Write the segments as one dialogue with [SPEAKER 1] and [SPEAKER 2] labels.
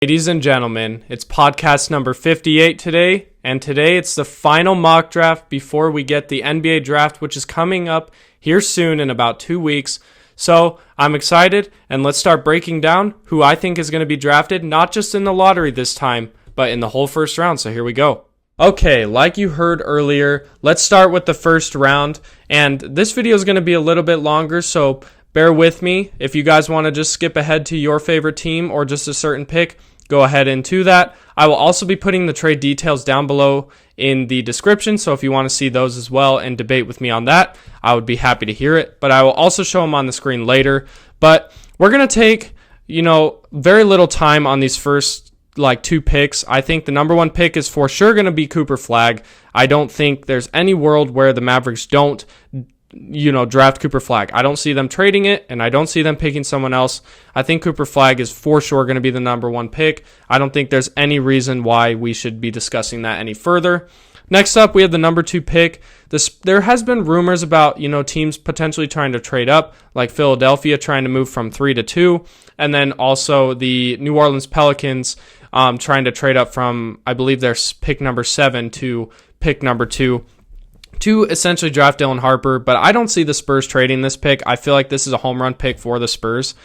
[SPEAKER 1] Ladies and gentlemen, it's podcast number 58 today, and today it's the final mock draft before we get the NBA draft, which is coming up here soon in about 2 weeks. So I'm excited, and let's start breaking down who I think is going to be drafted, not just in the lottery this time, but in the whole first round. So here we go. Okay, like you heard earlier, let's start with the first round, and this video is going to be a little bit longer, so bear with me. If you guys want to just skip ahead to your favorite team or just a certain pick, go ahead and do that. I will also be putting the trade details down below in the description, so if you want to see those as well and debate with me on that, I would be happy to hear it, but I will also show them on the screen later. But we're going to take, very little time on these first two picks. I think the number one pick is for sure going to be Cooper Flagg. I don't think there's any world where the Mavericks don't draft Cooper Flagg. I don't see them trading it, and I don't see them picking someone else. I think Cooper Flagg is for sure going to be the number one pick. I don't think there's any reason why we should be discussing that any further. Next up, we have the number two pick. There has been rumors about, teams potentially trying to trade up, like Philadelphia trying to move from 3 to 2, and then also the New Orleans Pelicans trying to trade up from, I believe, their pick number 7 to pick number 2 to essentially draft Dillon Harper. But I don't see the Spurs trading this pick. I feel like this is a home run pick for the Spurs.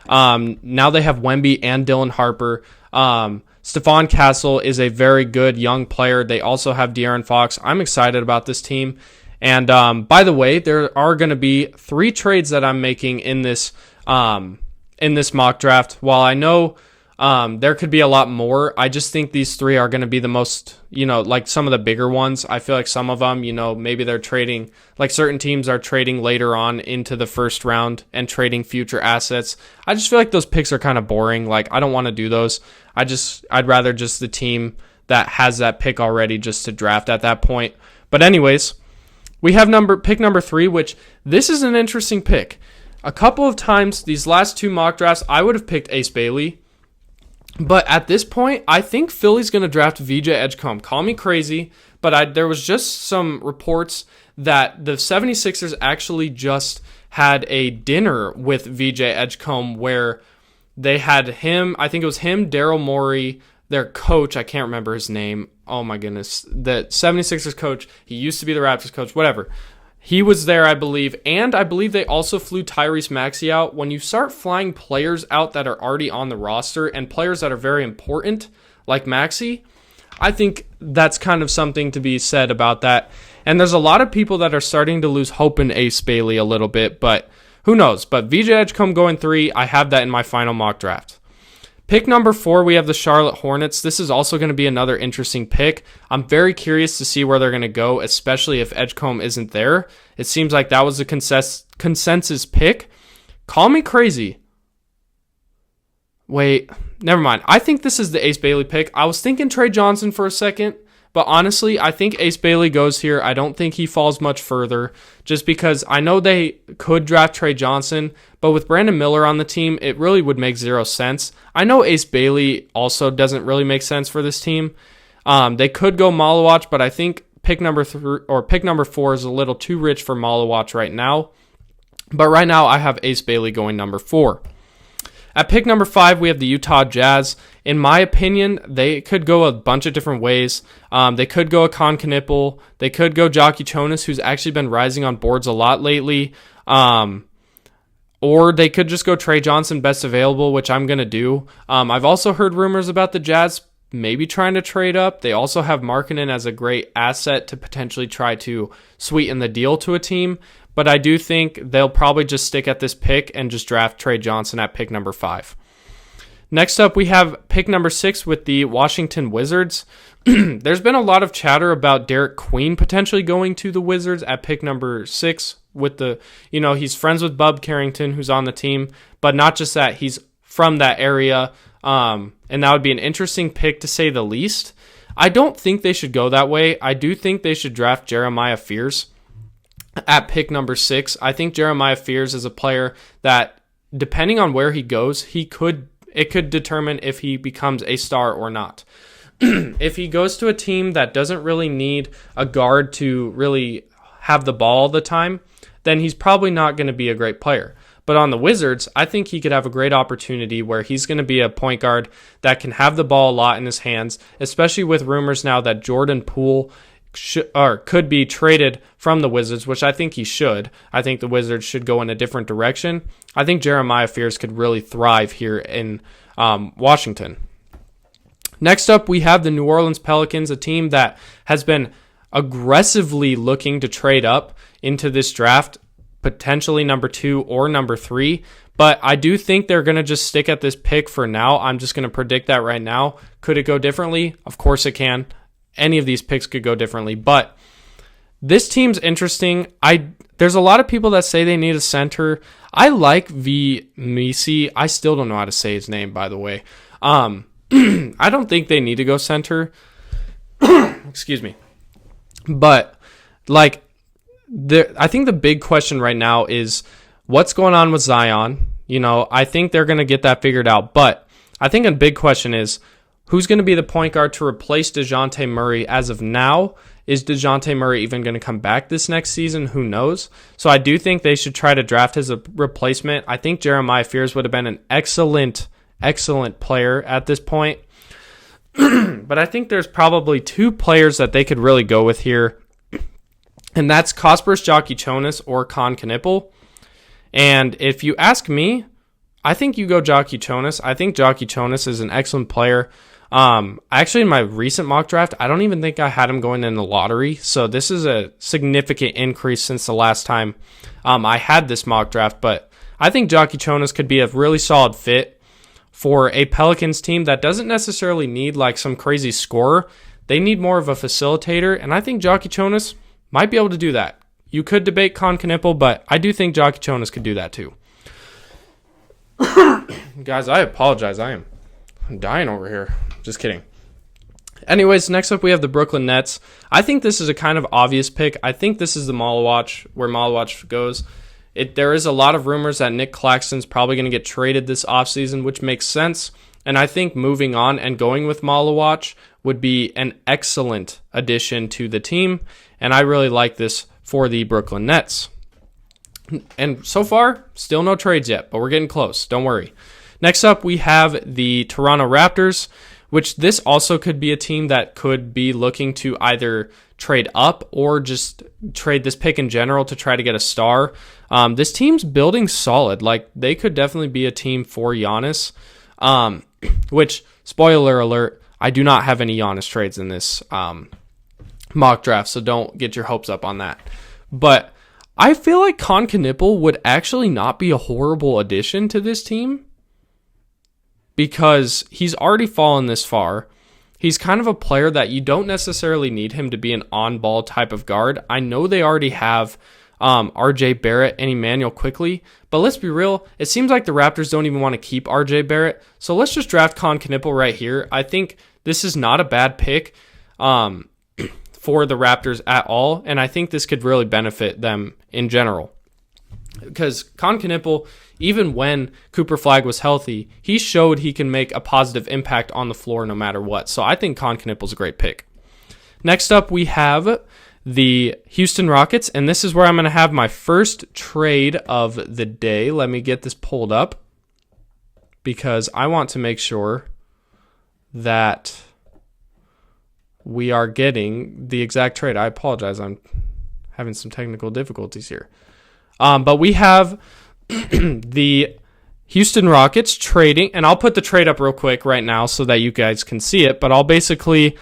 [SPEAKER 1] Now they have Wemby and Dillon Harper. Stephon Castle is a very good young player. They also have De'Aaron Fox. I'm excited about this team. And by the way, there are going to be 3 trades that I'm making in this mock draft. While I know there could be a lot more, I just think these 3 are going to be the most, some of the bigger ones. I feel like some of them, maybe they're trading, like certain teams are trading later on into the first round and trading future assets. I just feel like those picks are kind of boring. Like, I don't want to do those. I'd rather just the team that has that pick already just to draft at that point. But anyways, we have pick number 3, which this is an interesting pick. A couple of times these last 2 mock drafts, I would have picked Ace Bailey. But at this point, I think Philly's going to draft VJ Edgecombe. Call me crazy, but there was just some reports that the 76ers actually just had a dinner with VJ Edgecombe where they had him, I think it was him, Daryl Morey, their coach, I can't remember his name. Oh my goodness. The 76ers coach, he used to be the Raptors coach, whatever. He was there, I believe, and I believe they also flew Tyrese Maxey out. When you start flying players out that are already on the roster and players that are very important, like Maxey, I think that's kind of something to be said about that. And there's a lot of people that are starting to lose hope in Ace Bailey a little bit, but who knows? But VJ Edgecombe going 3, I have that in my final mock draft. Pick number 4, we have the Charlotte Hornets. This is also going to be another interesting pick. I'm very curious to see where they're going to go, especially if Edgecombe isn't there. It seems like that was a consensus pick. Call me crazy. Wait, never mind. I think this is the Ace Bailey pick. I was thinking Trey Johnson for a second, but honestly, I think Ace Bailey goes here. I don't think he falls much further just because I know they could draft Trey Johnson, but with Brandon Miller on the team, it really would make 0 sense. I know Ace Bailey also doesn't really make sense for this team. They could go Malawach, but I think pick number 4 is a little too rich for Malawach right now. But right now, I have Ace Bailey going number 4. At pick number 5, we have the Utah Jazz. In my opinion, they could go a bunch of different ways. They could go Akon Knipple. They could go Jockey Chonas, who's actually been rising on boards a lot lately. Or they could just go Trey Johnson, best available, which I'm going to do. I've also heard rumors about the Jazz maybe trying to trade up. They also have Markkanen as a great asset to potentially try to sweeten the deal to a team. But I do think they'll probably just stick at this pick and just draft Trey Johnson at pick number 5. Next up, we have pick number 6 with the Washington Wizards. There's been a lot of chatter about Derek Queen potentially going to the Wizards at pick number 6 with he's friends with Bub Carrington, who's on the team, but not just that, he's from that area, and that would be an interesting pick to say the least. I don't think they should go that way. I do think they should draft Jeremiah Fears at pick number 6. I think Jeremiah Fears is a player that, depending on where he goes, it could determine if he becomes a star or not. If he goes to a team that doesn't really need a guard to really have the ball all the time, then he's probably not going to be a great player. But on the Wizards, I think he could have a great opportunity where he's going to be a point guard that can have the ball a lot in his hands, especially with rumors now that Jordan Poole could be traded from the Wizards, which I think he should. I think the Wizards should go in a different direction. I think Jeremiah Fears could really thrive here in Washington. Next up, we have the New Orleans Pelicans, a team that has been aggressively looking to trade up into this draft, potentially number 2 or number 3. But I do think they're going to just stick at this pick for now. I'm just going to predict that right now. Could it go differently? Of course it can. Any of these picks could go differently. But this team's interesting. There's a lot of people that say they need a center. I like V. Misi. I still don't know how to say his name, by the way. I don't think they need to go center. Excuse me. But, I think the big question right now is what's going on with Zion. I think they're going to get that figured out. But I think a big question is who's going to be the point guard to replace DeJounte Murray as of now? Is DeJounte Murray even going to come back this next season? Who knows? So I do think they should try to draft as a replacement. I think Jeremiah Fears would have been an excellent player at this point. But I think there's probably 2 players that they could really go with here. And that's Kaspers Jokic or Con Knipple. And if you ask me, I think you go Jokic. I think Jokic is an excellent player. Actually, in my recent mock draft, I don't even think I had him going in the lottery. So this is a significant increase since the last time I had this mock draft. But I think Jokic could be a really solid fit for a Pelicans team that doesn't necessarily need like some crazy scorer. They need more of a facilitator, and I think Jokic might be able to do that. You could debate Con Knipple, but I do think Jokic could do that too. Guys, I apologize. I'm dying over here. Just kidding. Anyways, next up we have the Brooklyn Nets. I think this is a kind of obvious pick. I think this is the Malawatch, where Malawatch goes. There is a lot of rumors that Nick Claxton's probably going to get traded this offseason, which makes sense. And I think moving on and going with Malawatch would be an excellent addition to the team. And I really like this for the Brooklyn Nets. And so far, still no trades yet, but we're getting close. Don't worry. Next up, we have the Toronto Raptors, which this also could be a team that could be looking to either trade up or just trade this pick in general to try to get a star. This team's building solid. They could definitely be a team for Giannis, which, spoiler alert, I do not have any Giannis trades in this mock draft, so don't get your hopes up on that. But I feel like Con Knipple would actually not be a horrible addition to this team because he's already fallen this far. He's kind of a player that you don't necessarily need him to be an on-ball type of guard. I know they already have RJ Barrett and Emmanuel Quickley, but let's be real, it seems like the Raptors don't even want to keep RJ Barrett, so let's just draft Con Knipple right here. I think this is not a bad pick for the Raptors at all, and I think this could really benefit them in general. Because Con Knipple, even when Cooper Flagg was healthy, he showed he can make a positive impact on the floor no matter what. So I think Con Knipple's a great pick. Next up, we have the Houston Rockets, and this is where I'm going to have my first trade of the day. Let me get this pulled up because I want to make sure that we are getting the exact trade. I apologize. I'm having some technical difficulties here. But we have the Houston Rockets trading, and I'll put the trade up real quick right now so that you guys can see it, but I'll basically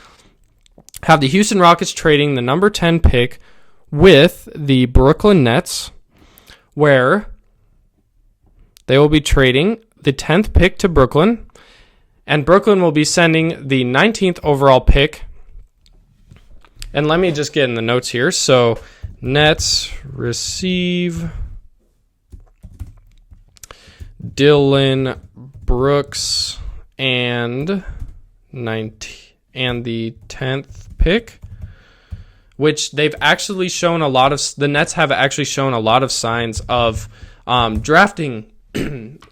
[SPEAKER 1] have the Houston Rockets trading the number 10 pick with the Brooklyn Nets, where they will be trading the 10th pick to Brooklyn, and Brooklyn will be sending the 19th overall pick. And let me just get in the notes here. So Nets receive Dillon, Brooks, and the 10th pick, which they've actually shown the Nets have actually shown a lot of signs of drafting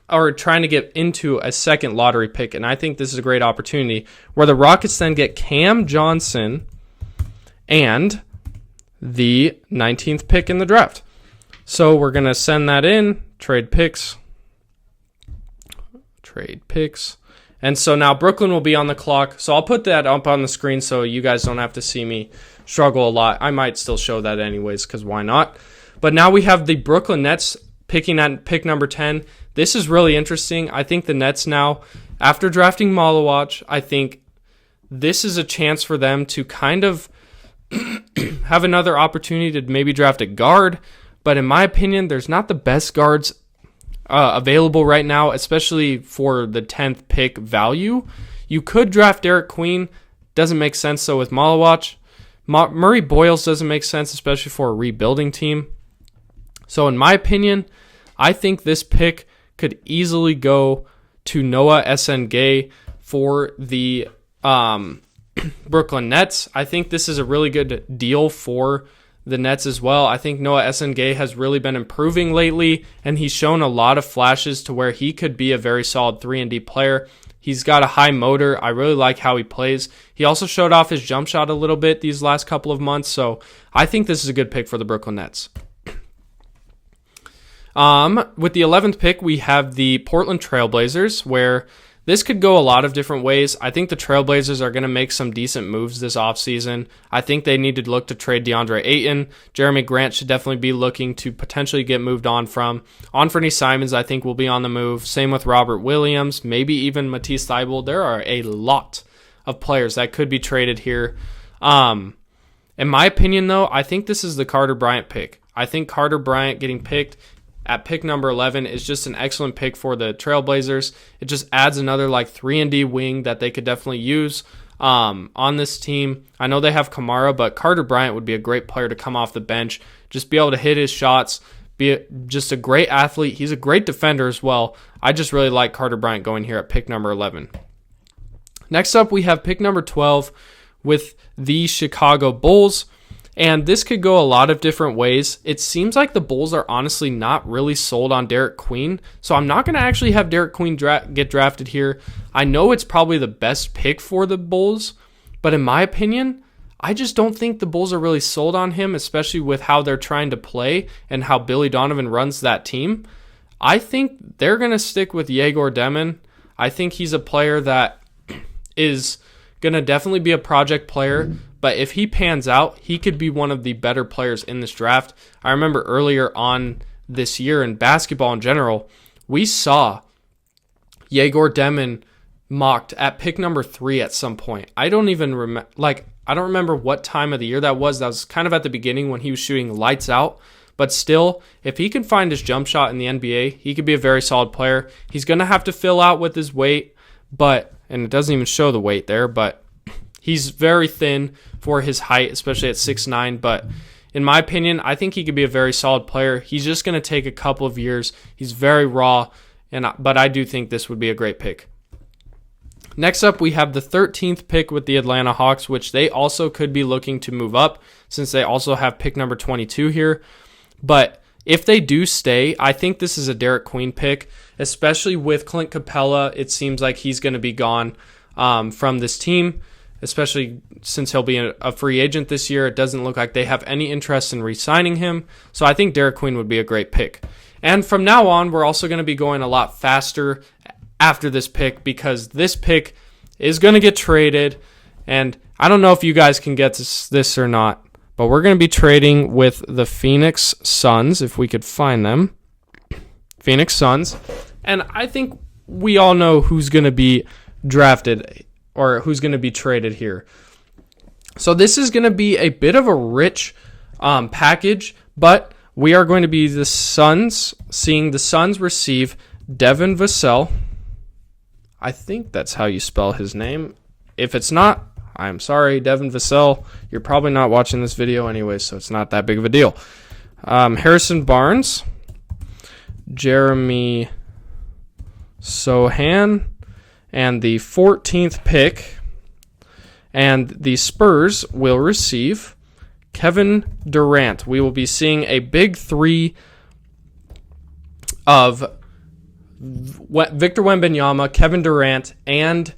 [SPEAKER 1] or trying to get into a second lottery pick. And I think this is a great opportunity where the Rockets then get Cam Johnson and the 19th pick in the draft. So we're going to send that in, trade picks. Trade picks. And so now Brooklyn will be on the clock. So I'll put that up on the screen so you guys don't have to see me struggle a lot. I might still show that anyways, because why not? But now we have the Brooklyn Nets picking at pick number 10. This is really interesting. I think the Nets now, after drafting Malawach, I think this is a chance for them to kind of have another opportunity to maybe draft a guard. But in my opinion, there's not the best guards available right now, especially for the 10th pick value. You could draft Derek Queen. Doesn't make sense, though, with Malawach. Murray Boyles doesn't make sense, especially for a rebuilding team. So in my opinion, I think this pick could easily go to Noah Esengay for the Brooklyn Nets. I think this is a really good deal for the Nets as well. I think Noah Esengay has really been improving lately, and he's shown a lot of flashes to where he could be a very solid 3-and-D player. He's got a high motor. I really like how he plays. He also showed off his jump shot a little bit these last couple of months, so I think this is a good pick for the Brooklyn Nets. With the 11th pick, we have the Portland Trailblazers, where this could go a lot of different ways. I think the Trailblazers are going to make some decent moves this offseason. I think they need to look to trade DeAndre Ayton. Jeremy Grant should definitely be looking to potentially get moved on from. Anthony Simons, I think, will be on the move. Same with Robert Williams, maybe even Matisse Thybulle. There are a lot of players that could be traded here. In my opinion, though, I think this is the Carter Bryant pick. I think Carter Bryant getting picked at pick number 11 is just an excellent pick for the Trailblazers. It just adds another 3-and-D wing that they could definitely use on this team. I know they have Kamara, but Carter Bryant would be a great player to come off the bench, just be able to hit his shots, just a great athlete. He's a great defender as well. I just really like Carter Bryant going here at pick number 11. Next up, we have pick number 12 with the Chicago Bulls. And this could go a lot of different ways. It seems like the Bulls are honestly not really sold on Derek Queen. So I'm not going to actually have Derek Queen get drafted here. I know it's probably the best pick for the Bulls. But in my opinion, I just don't think the Bulls are really sold on him, especially with how they're trying to play and how Billy Donovan runs that team. I think they're going to stick with Yegor Demon. I think he's a player that is going to definitely be a project player. But if he pans out, he could be one of the better players in this draft. I remember earlier on this year in basketball in general, we saw Yegor Demon mocked at pick number 3 at some point. I don't even I don't remember what time of the year that was. That was kind of at the beginning when he was shooting lights out. But still, if he can find his jump shot in the NBA, he could be a very solid player. He's going to have to fill out with his weight, and it doesn't even show the weight there, but he's very thin for his height, especially at 6'9". But in my opinion, I think he could be a very solid player. He's just going to take a couple of years. He's very raw, but I do think this would be a great pick. Next up, we have the 13th pick with the Atlanta Hawks, which they also could be looking to move up since they also have pick number 22 here. But if they do stay, I think this is a Derek Queen pick, especially with Clint Capella. It seems like he's going to be gone from this team, especially since he'll be a free agent this year. It doesn't look like they have any interest in re-signing him. So I think Derek Queen would be a great pick. And from now on, we're also going to be going a lot faster after this pick because this pick is going to get traded. And I don't know if you guys can get this or not, but we're going to be trading with the Phoenix Suns, if we could find them. Phoenix Suns. And I think we all know who's going to be drafted or who's going to be traded here. So this is going to be a bit of a rich package, but we are going to be seeing the Suns receive Devin Vasell. I think that's how you spell his name. If it's not, I'm sorry, Devin Vasell. You're probably not watching this video anyway, so it's not that big of a deal. Harrison Barnes, Jeremy Sochan, and the 14th pick, and the Spurs will receive Kevin Durant. We will be seeing a big three of Victor Wembanyama, Kevin Durant, and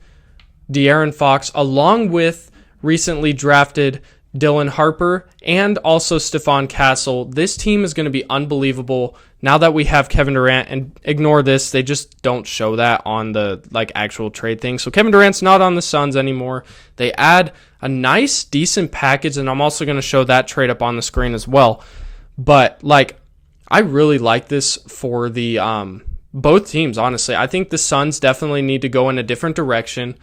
[SPEAKER 1] De'Aaron Fox, along with recently drafted Dylan Harper, and also Stephon Castle. This team is going to be unbelievable now that we have Kevin Durant, and ignore this, they just don't show that on the actual trade thing. So Kevin Durant's not on the Suns anymore. They add a nice, decent package, and I'm also going to show that trade up on the screen as well. But I really like this for the both teams, honestly. I think the Suns definitely need to go in a different direction.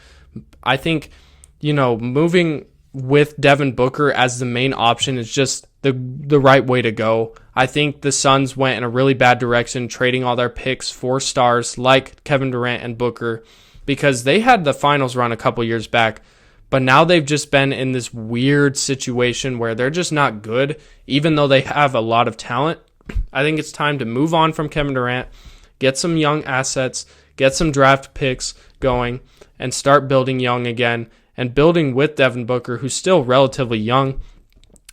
[SPEAKER 1] I think, moving with Devin Booker as the main option is just the right way to go. I think the Suns went in a really bad direction trading all their picks for stars like Kevin Durant and Booker, because they had the finals run a couple years back, but now they've just been in this weird situation where they're just not good, even though they have a lot of talent. I think it's time to move on from Kevin Durant, get some young assets, get some draft picks going, and start building young again, and building with Devin Booker, who's still relatively young.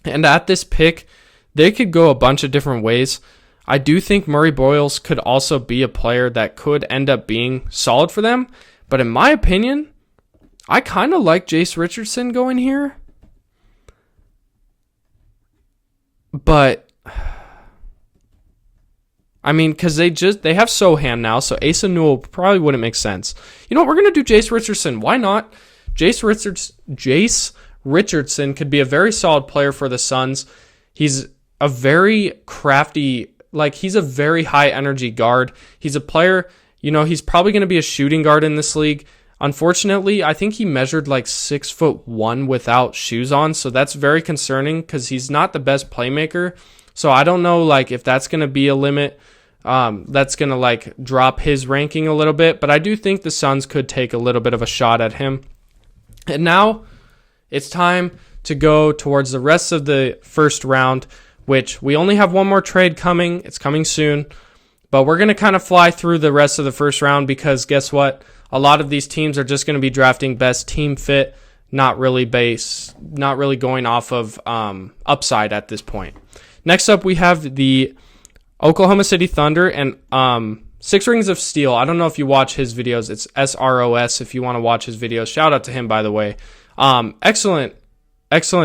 [SPEAKER 1] And at this pick, they could go a bunch of different ways. I do think Murray Boyles could also be a player that could end up being solid for them. But in my opinion, I kind of like Jace Richardson going here. But because they have Sochan now, so Asa Newell probably wouldn't make sense. You know what? We're going to do Jace Richardson. Why not? Jace Richardson could be a very solid player for the Suns. He's a very crafty, he's a very high energy guard. He's a player, he's probably going to be a shooting guard in this league. Unfortunately, I think he measured 6'1" without shoes on, so that's very concerning because he's not the best playmaker. So I don't know if that's going to be a limit. That's going to drop his ranking a little bit, but I do think the Suns could take a little bit of a shot at him. And now it's time to go towards the rest of the first round, which we only have one more trade coming. It's coming soon, but we're going to kind of fly through the rest of the first round because guess what? A lot of these teams are just going to be drafting best team fit, not really going off of upside at this point. Next up, we have the Oklahoma City Thunder and Six Rings of Steel. I don't know if you watch his videos. It's SROS if you want to watch his videos. Shout out to him, by the way. Excellent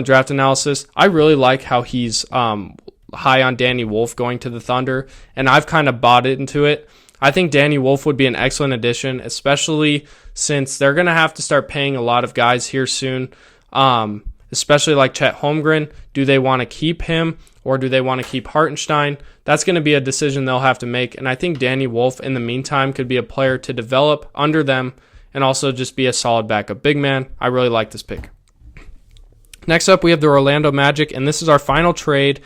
[SPEAKER 1] draft analysis. I really like how he's high on Danny Wolf going to the Thunder, and I've kind of bought into it. I think Danny Wolf would be an excellent addition, especially since they're going to have to start paying a lot of guys here soon, especially like Chet Holmgren. Do they want to keep him or do they want to keep Hartenstein? That's going to be a decision they'll have to make, and I think Danny Wolf in the meantime could be a player to develop under them and also just be a solid backup big man. I really like this pick. Next up, we have the Orlando Magic, and this is our final trade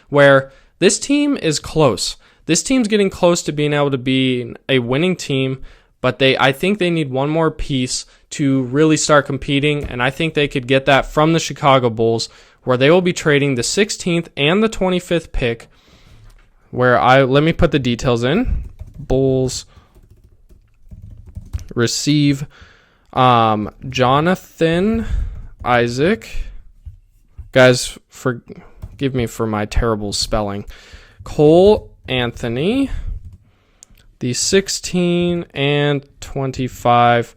[SPEAKER 1] where this team is close. This team's getting close to being able to be a winning team, but I think they need one more piece to really start competing, and I think they could get that from the Chicago Bulls, where they will be trading the 16th and the 25th pick, let me put the details in. Bulls receive Jonathan Isaac. Guys, forgive me for my terrible spelling. Cole Anthony, the 16 and 25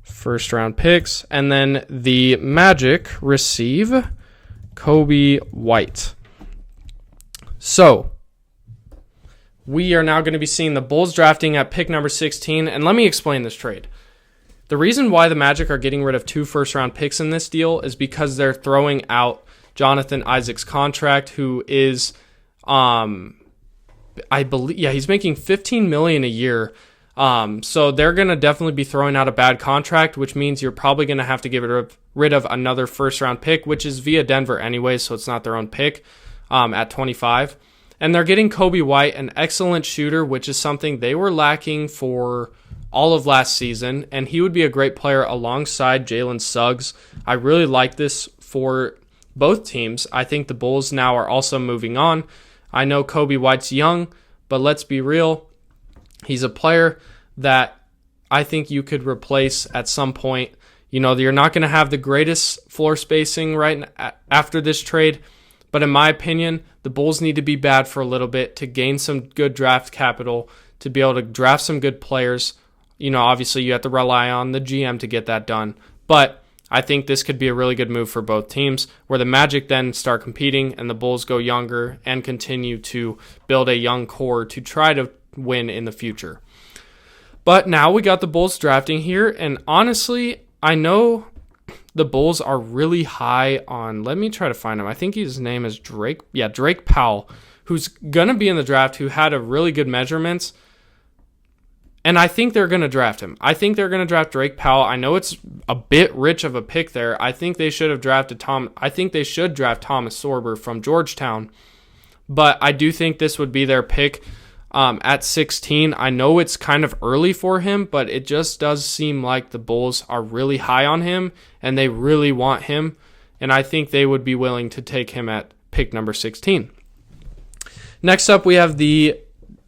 [SPEAKER 1] first round picks, and then the Magic receive Coby White. So we are now going to be seeing the Bulls drafting at pick number 16, and let me explain this trade. The reason why the Magic are getting rid of 2 first-round picks in this deal is because they're throwing out Jonathan Isaac's contract, who is, I believe, he's making $15 million a year. So they're going to definitely be throwing out a bad contract, which means you're probably going to have to get rid of another first-round pick, which is via Denver anyway, so it's not their own pick at 25. And they're getting Coby White, an excellent shooter, which is something they were lacking for all of last season, and he would be a great player alongside Jalen Suggs. I really like this for both teams. I think the Bulls now are also moving on. I know Coby White's young, but let's be real. He's a player that I think you could replace at some point. You're not going to have the greatest floor spacing right after this trade, but in my opinion, the Bulls need to be bad for a little bit to gain some good draft capital, to be able to draft some good players. Obviously you have to rely on the GM to get that done. But I think this could be a really good move for both teams, where the Magic then start competing and the Bulls go younger and continue to build a young core to try to win in the future. But now we got the Bulls drafting here, and honestly, I know the Bulls are really high on, let me try to find him. I think his name is Drake. Yeah, Drake Powell, who's going to be in the draft, who had a really good measurements. And I think they're going to draft him. I think they're going to draft Drake Powell. I know it's a bit rich of a pick there. I think they should have drafted I think they should draft Thomas Sorber from Georgetown. But I do think this would be their pick at 16. I know it's kind of early for him, but it just does seem like the Bulls are really high on him and they really want him. And I think they would be willing to take him at pick number 16. Next up, we have the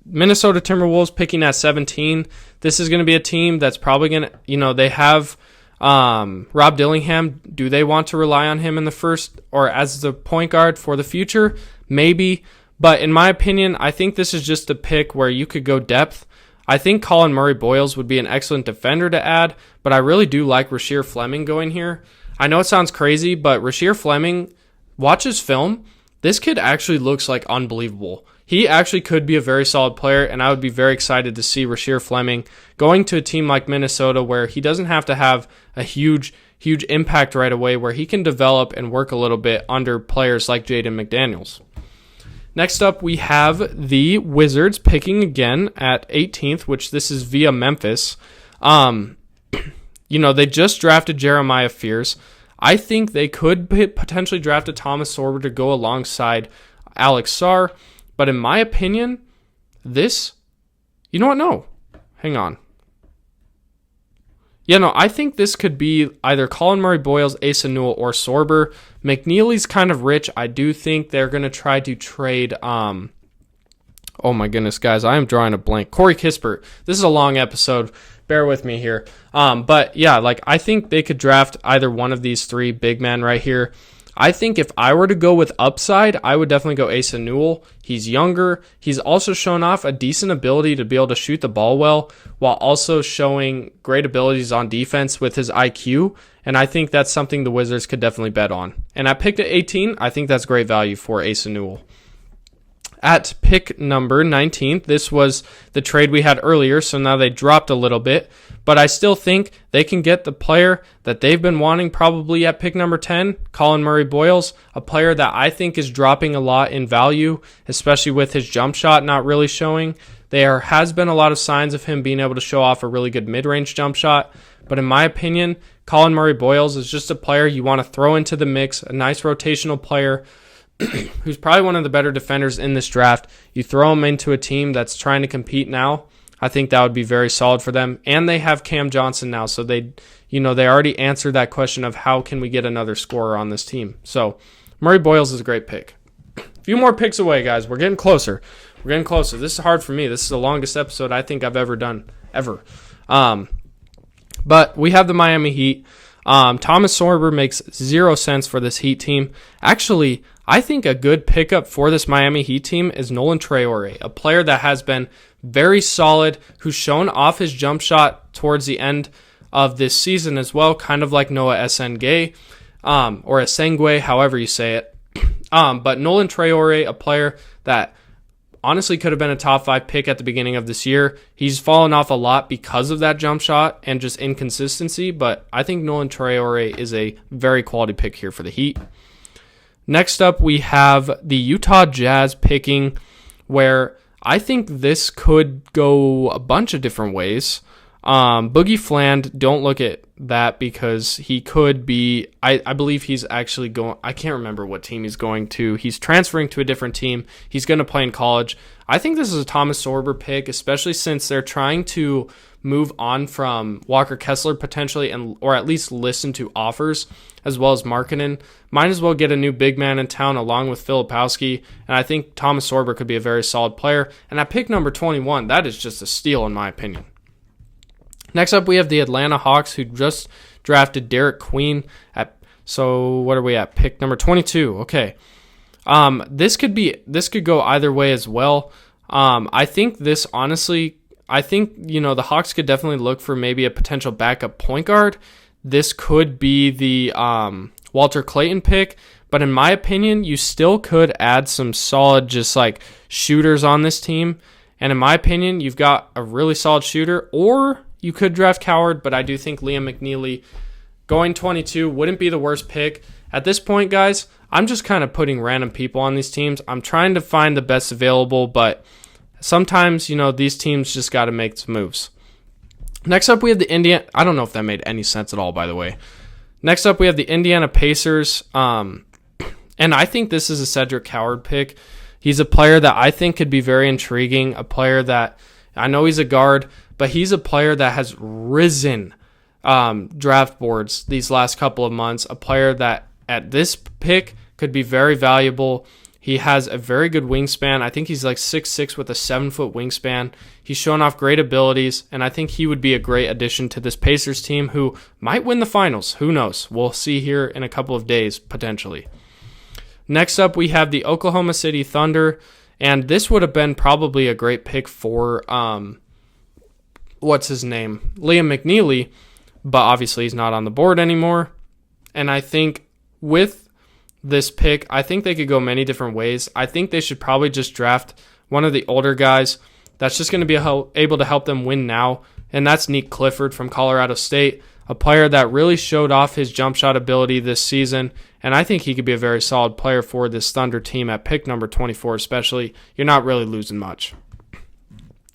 [SPEAKER 1] Minnesota Timberwolves picking at 17. This is going to be a team that's probably going to, they have Rob Dillingham. Do they want to rely on him in the first or as the point guard for the future? Maybe. But in my opinion, I think this is just a pick where you could go depth. I think Colin Murray-Boyles would be an excellent defender to add, but I really do like Rasheer Fleming going here. I know it sounds crazy, but Rasheer Fleming, watch his film. This kid actually looks like unbelievable. He actually could be a very solid player, and I would be very excited to see Rasheer Fleming going to a team like Minnesota where he doesn't have to have a huge impact right away, where he can develop and work a little bit under players like Jaden McDaniels. Next up, we have the Wizards picking again at 18th, which this is via Memphis. They just drafted Jeremiah Fears. I think they could potentially draft a Thomas Sorber to go alongside Alex Sarr. But in my opinion, no. Hang on. I think this could be either Colin Murray-Boyles, Asa Newell, or Sorber. McNeely's kind of rich. I do think they're going to try to trade, oh my goodness, guys, I am drawing a blank. Corey Kispert. This is a long episode. Bear with me here. I think they could draft either one of these three big men right here. I think if I were to go with upside, I would definitely go Asa Newell. He's younger. He's also shown off a decent ability to be able to shoot the ball well, while also showing great abilities on defense with his IQ. And I think that's something the Wizards could definitely bet on. And at pick 18, I think that's great value for Asa Newell. At pick number 19, this was the trade we had earlier, so now they dropped a little bit. But I still think they can get the player that they've been wanting probably at pick number 10, Colin Murray-Boyles, a player that I think is dropping a lot in value, especially with his jump shot not really showing. There has been a lot of signs of him being able to show off a really good mid-range jump shot. But in my opinion, Colin Murray-Boyles is just a player you want to throw into the mix, a nice rotational player who's probably one of the better defenders in this draft. You throw him into a team that's trying to compete now, I think that would be very solid for them. And they have Cam Johnson now, so they already answered that question of how can we get another scorer on this team. So Murray-Boyles is a great pick. A few more picks away, guys. We're getting closer. This is hard for me. This is the longest episode I think I've ever done, ever. But we have the Miami Heat. Thomas Sorber makes 0 sense for this Heat team. Actually, I think a good pickup for this Miami Heat team is Nolan Traore, a player that has been very solid, who's shown off his jump shot towards the end of this season as well, kind of like Noah Esengwe, or Esengwe, however you say it. But Nolan Traore, a player that honestly could have been a top 5 pick at the beginning of this year. He's fallen off a lot because of that jump shot and just inconsistency, but I think Nolan Traore is a very quality pick here for the Heat. Next up, we have the Utah Jazz picking, where I think this could go a bunch of different ways. Boogie Fland, don't look at that because he could be, I believe he's actually going, I can't remember what team he's going to. He's transferring to a different team. He's going to play in college. I think this is a Thomas Sorber pick, especially since they're trying to move on from Walker Kessler potentially, or at least listen to offers as well as Markkanen. Might as well get a new big man in town along with Filipowski, and I think Thomas Sorber could be a very solid player. And at pick number 21, that is just a steal in my opinion. Next up, we have the Atlanta Hawks, who just drafted Derek Queen what are we at? Pick number 22. Okay. This could go either way as well. I think the Hawks could definitely look for maybe a potential backup point guard. this could be the Walter Clayton pick. But in my opinion, you still could add some solid just like shooters on this team. And in my opinion, you've got a really solid shooter, or you could draft Coward, but I do think Liam McNeely going 22 wouldn't be the worst pick. At this point, guys, I'm just kind of putting random people on these teams. I'm trying to find the best available, but sometimes, these teams just got to make some moves. Next up, we have the Indiana. I don't know if that made any sense at all, by the way. Next up, we have the Indiana Pacers. And I think this is a Cedric Coward pick. He's a player that I think could be very intriguing, a player that I know he's a guard, but he's a player that has risen draft boards these last couple of months, a player that at this pick could be very valuable. He has a very good wingspan. I think he's like 6'6" with a 7-foot wingspan. He's shown off great abilities, and I think he would be a great addition to this Pacers team who might win the finals. Who knows? We'll see here in a couple of days, potentially. Next up, we have the Oklahoma City Thunder, and this would have been probably a great pick for, what's his name? Liam McNeely, but obviously he's not on the board anymore. And I think with this pick, I think they could go many different ways. I think they should probably just draft one of the older guys that's just going to be able to help them win now, and that's Nick Clifford from Colorado State, a player that really showed off his jump shot ability this season, and I think he could be a very solid player for this Thunder team at pick number 24 especially. You're not really losing much.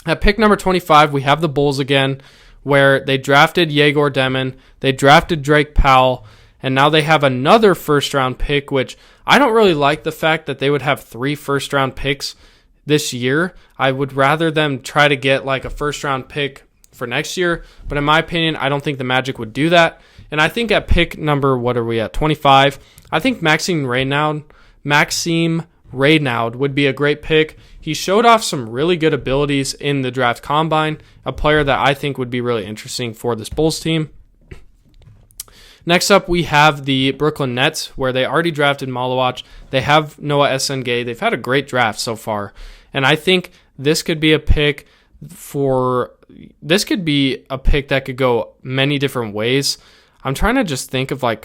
[SPEAKER 1] At pick number 25, we have the Bulls again, where they drafted Yegor Demon, they drafted Drake Powell, and now they have another first-round pick, which I don't really like the fact that they would have 3 first-round picks this year. I would rather them try to get like a first-round pick for next year, but in my opinion, I don't think the Magic would do that. And I think at pick number, 25, I think Maxime Reynaud would be a great pick. He showed off some really good abilities in the draft combine, a player that I think would be really interesting for this Bulls team. Next up, we have the Brooklyn Nets, where they already drafted Malawach. They have Noah Esengay. They've had a great draft so far, and I think this could be a pick that could go many different ways. I'm trying to just think of Ben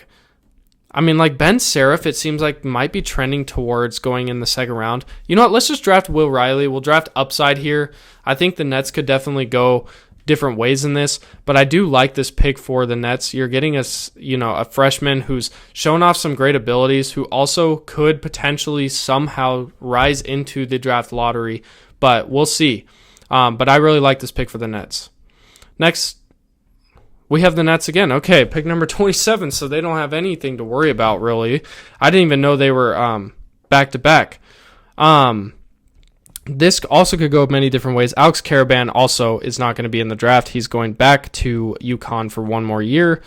[SPEAKER 1] Serif, it seems like might be trending towards going in the second round. You know what? Let's just draft Will Riley. We'll draft upside here. I think the Nets could definitely go different ways in this, but I do like this pick for the Nets. You're getting a freshman who's shown off some great abilities, who also could potentially somehow rise into the draft lottery, but we'll see. But I really like this pick for the Nets. Next, we have the Nets again. Okay, pick number 27, so they don't have anything to worry about, really. I didn't even know they were back-to-back. This also could go many different ways. Alex Caravan also is not going to be in the draft. He's going back to UConn for one more year.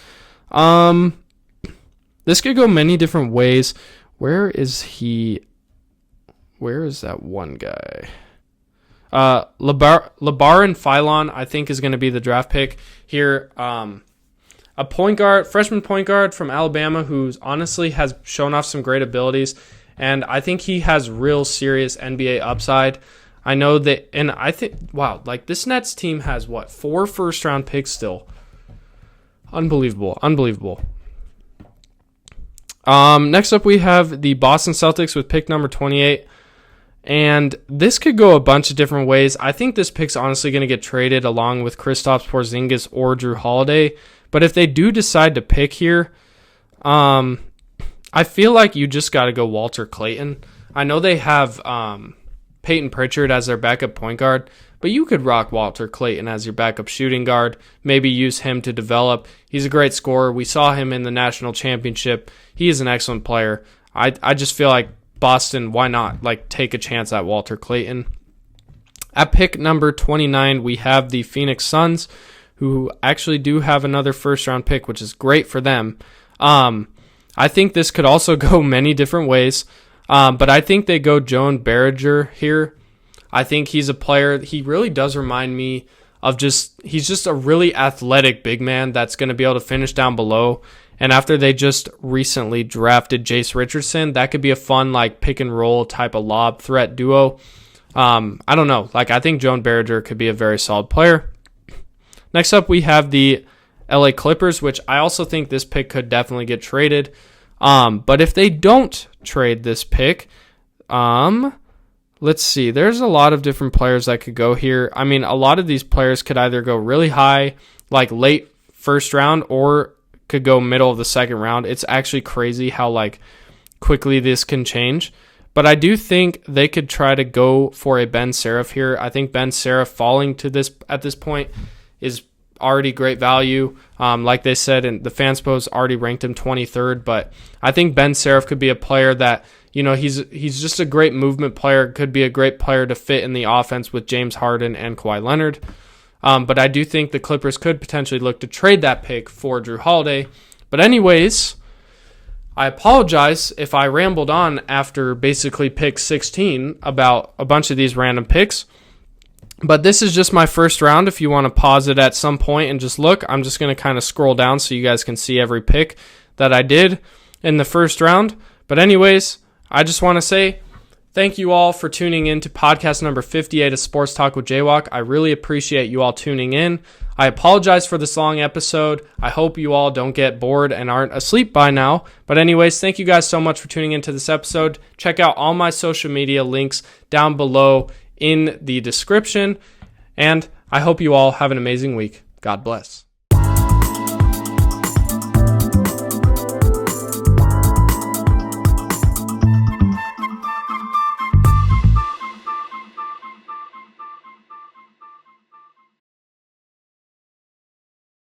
[SPEAKER 1] This could go many different ways. Where is he? Where is that one guy? Labaran Philon, I think, is going to be the draft pick here. A freshman point guard from Alabama who's honestly has shown off some great abilities, and I think he has real serious NBA upside. I know that, and I think, wow, like this Nets team has 4 first-round picks still. Unbelievable. Next up, we have the Boston Celtics with pick number 28. And this could go a bunch of different ways. I think this pick's honestly going to get traded along with Kristaps Porzingis or Drew Holiday. But if they do decide to pick here, I feel like you just got to go Walter Clayton. I know they have Peyton Pritchard as their backup point guard, but you could rock Walter Clayton as your backup shooting guard, maybe use him to develop. He's a great scorer. We saw him in the national championship. He is an excellent player. I just feel like Boston, why not take a chance at Walter Clayton? At pick number 29, we have the Phoenix Suns, who actually do have another first-round pick, which is great for them. I think this could also go many different ways, but I think they go Joan Berger here. I think he's a player, he really does remind me of he's just a really athletic big man that's going to be able to finish down below. And after they just recently drafted Jace Richardson, that could be a fun pick and roll type of lob threat duo. I don't know. I think Joan Berger could be a very solid player. Next up, we have the LA Clippers, which I also think this pick could definitely get traded. But if they don't trade this pick, let's see. There's a lot of different players that could go here. I mean, a lot of these players could either go really high, like late first round, or could go middle of the second round. It's actually crazy how like quickly this can change. But I do think they could try to go for a Ben Seraph here. I think Ben Seraph falling to this at this point is already great value. Like they said, and the Fanspos already ranked him 23rd. But I think Ben Seraph could be a player that, you know, he's just a great movement player. Could be a great player to fit in the offense with James Harden and Kawhi Leonard. But I do think the Clippers could potentially look to trade that pick for Jrue Holiday. But anyways, I apologize if I rambled on after basically pick 16 about a bunch of these random picks. But this is just my first round. If you want to pause it at some point and just look, I'm just going to kind of scroll down so you guys can see every pick that I did in the first round. But anyways, I just want to say thank you all for tuning in to podcast number 58 of Sports Talk with JWock. I really appreciate you all tuning in. I apologize for this long episode. I hope you all don't get bored and aren't asleep by now. But anyways, thank you guys so much for tuning into this episode. Check out all my social media links down below in the description. And I hope you all have an amazing week. God bless.